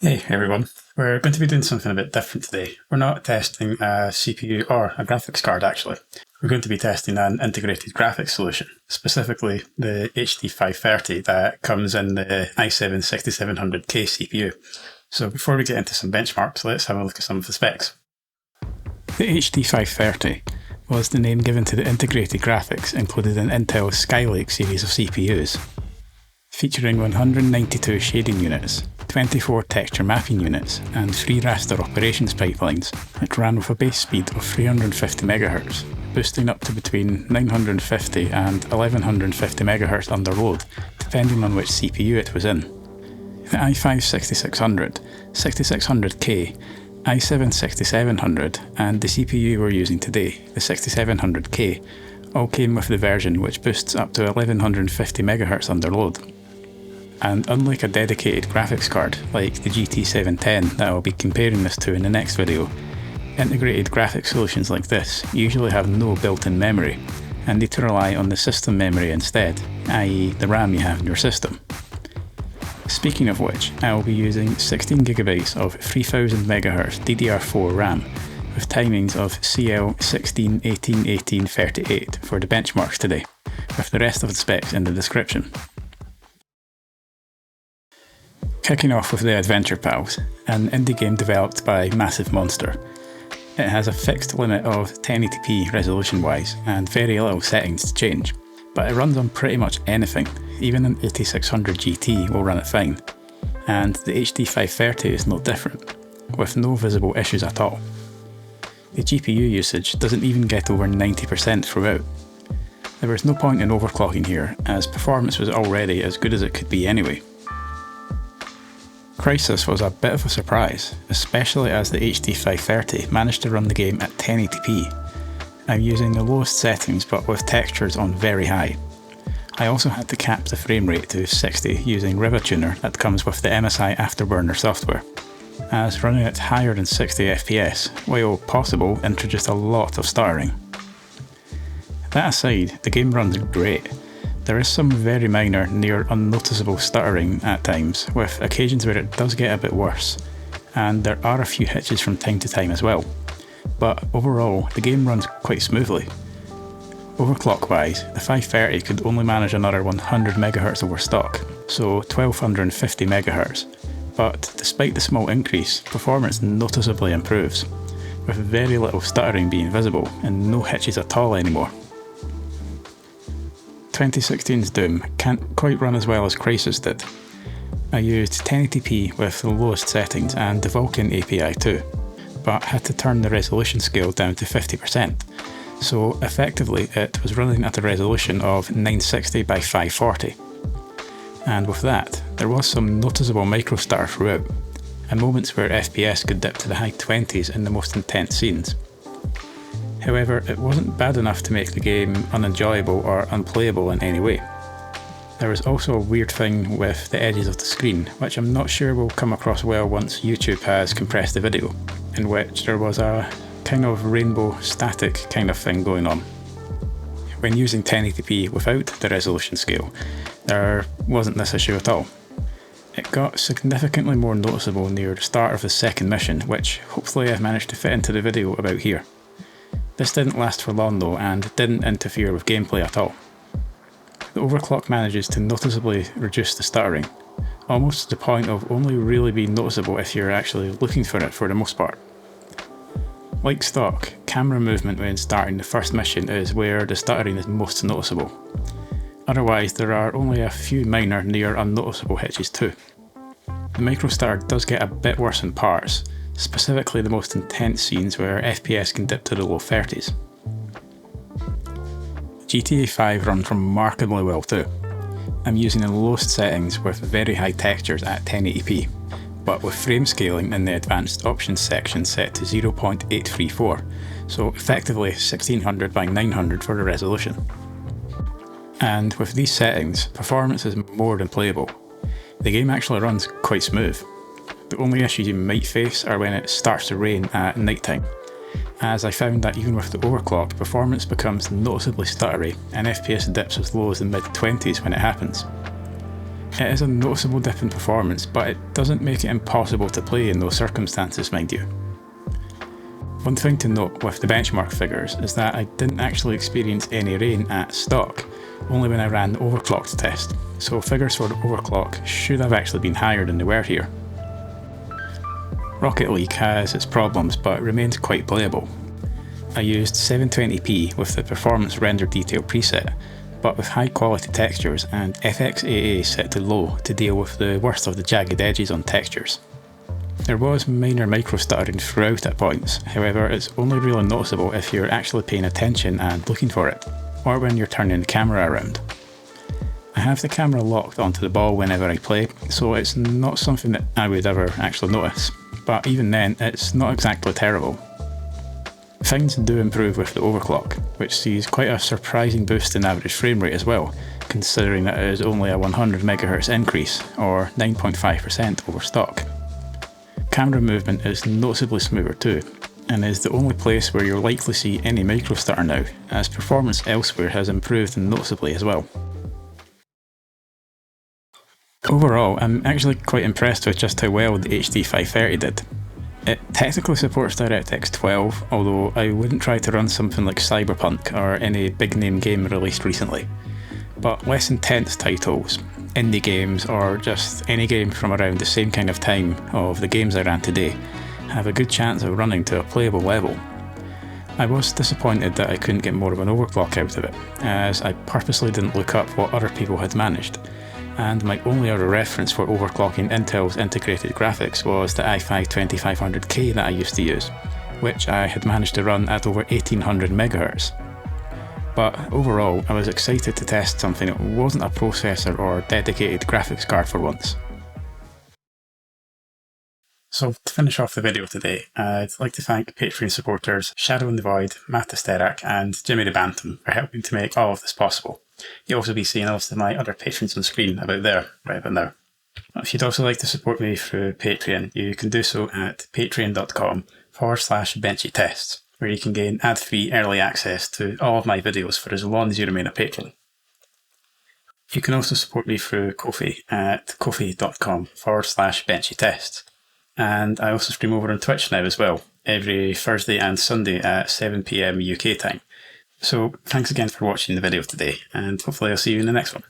Hey everyone, we're going to be doing something a bit different today. We're not testing a CPU or a graphics card actually. We're going to be testing an integrated graphics solution, specifically the HD530 that comes in the i7-6700K CPU. So before we get into some benchmarks, let's have a look at some of the specs. The HD530 was the name given to the integrated graphics included in Intel's Skylake series of CPUs. Featuring 192 shading units, 24 texture mapping units, and 3 raster operations pipelines, it ran with a base speed of 350 MHz, boosting up to between 950 and 1150 MHz under load, depending on which CPU it was in. The i5-6600, 6600K, i7-6700, and the CPU we're using today, the 6700K, all came with the version which boosts up to 1150 MHz under load. And unlike a dedicated graphics card like the GT710 that I'll be comparing this to in the next video, integrated graphics solutions like this usually have no built-in memory and need to rely on the system memory instead, i.e. the RAM you have in your system. Speaking of which, I will be using 16GB of 3000 MHz DDR4 RAM with timings of CL16, 18, 18, 38 for the benchmarks today, with the rest of the specs in the description. Kicking off with the Adventure Pals, an indie game developed by Massive Monster. It has a fixed limit of 1080p resolution-wise and very little settings to change, but it runs on pretty much anything. Even an 8600 GT will run it fine, and the HD530 is no different, with no visible issues at all. The GPU usage doesn't even get over 90% throughout. There was no point in overclocking here, as performance was already as good as it could be anyway. Crysis was a bit of a surprise, especially as the HD530 managed to run the game at 1080p. I'm using the lowest settings but with textures on very high. I also had to cap the frame rate to 60 using RivaTuner that comes with the MSI Afterburner software, as running at higher than 60 FPS, while possible, introduced a lot of stuttering. That aside, the game runs great. There is some very minor, near unnoticeable stuttering at times, with occasions where it does get a bit worse, and there are a few hitches from time to time as well, but overall the game runs quite smoothly. Overclock wise, the 530 could only manage another 100 MHz over stock, so 1250 MHz, but despite the small increase, performance noticeably improves, with very little stuttering being visible and no hitches at all anymore. 2016's Doom can't quite run as well as Crysis did. I used 1080p with the lowest settings and the Vulkan API too, but had to turn the resolution scale down to 50%, so effectively it was running at a resolution of 960 by 540. And with that, there was some noticeable micro stutter throughout, and moments where FPS could dip to the high 20s in the most intense scenes. However, it wasn't bad enough to make the game unenjoyable or unplayable in any way. There was also a weird thing with the edges of the screen, which I'm not sure will come across well once YouTube has compressed the video, in which there was a kind of rainbow static kind of thing going on. When using 1080p without the resolution scale, there wasn't this issue at all. It got significantly more noticeable near the start of the second mission, which hopefully I've managed to fit into the video about here. This didn't last for long though, and didn't interfere with gameplay at all. The overclock manages to noticeably reduce the stuttering, almost to the point of only really being noticeable if you're actually looking for it for the most part. Like stock, camera movement when starting the first mission is where the stuttering is most noticeable. Otherwise, there are only a few minor, near unnoticeable hitches too. The micro stutter does get a bit worse in parts, specifically the most intense scenes where FPS can dip to the low 30s. GTA 5 runs remarkably well too. I'm using the lowest settings with very high textures at 1080p, but with frame scaling in the advanced options section set to 0.834, so effectively 1600 by 900 for the resolution. And with these settings, performance is more than playable. The game actually runs quite smooth. The only issues you might face are when it starts to rain at night time, as I found that even with the overclock, performance becomes noticeably stuttery and FPS dips as low as the mid-20s when it happens. It is a noticeable dip in performance, but it doesn't make it impossible to play in those circumstances, mind you. One thing to note with the benchmark figures is that I didn't actually experience any rain at stock, only when I ran the overclocked test, so figures for the overclock should have actually been higher than they were here. Rocket League has its problems, but remains quite playable. I used 720p with the performance render detail preset, but with high quality textures and FXAA set to low to deal with the worst of the jagged edges on textures. There was minor micro stuttering throughout at points, however it's only really noticeable if you're actually paying attention and looking for it, or when you're turning the camera around. I have the camera locked onto the ball whenever I play, so it's not something that I would ever actually notice, but even then it's not exactly terrible. Things do improve with the overclock, which sees quite a surprising boost in average frame rate as well, considering that it is only a 100 MHz increase, or 9.5% over stock. Camera movement is noticeably smoother too, and is the only place where you'll likely see any micro stutter now, as performance elsewhere has improved noticeably as well. Overall, I'm actually quite impressed with just how well the HD 530 did. It technically supports DirectX 12, although I wouldn't try to run something like Cyberpunk or any big name game released recently. But less intense titles, indie games, or just any game from around the same kind of time of the games I ran today, have a good chance of running to a playable level. I was disappointed that I couldn't get more of an overclock out of it, as I purposely didn't look up what other people had managed, and my only other reference for overclocking Intel's integrated graphics was the i5-2500K that I used to use, which I had managed to run at over 1800 MHz. But overall, I was excited to test something that wasn't a processor or dedicated graphics card for once. So to finish off the video today, I'd like to thank Patreon supporters Shadow in the Void, Matt Sterak and Jimmy the Bantam for helping to make all of this possible. You'll also be seeing a list of my other patrons on screen about there right about now. If you'd also like to support me through Patreon, you can do so at patreon.com/Benchy tests, where you can gain ad-free early access to all of my videos for as long as you remain a patron. You can also support me through Ko-fi at ko-fi.com/Benchy tests. And I also stream over on Twitch now as well, every Thursday and Sunday at 7 PM UK time. So thanks again for watching the video today, and hopefully I'll see you in the next one.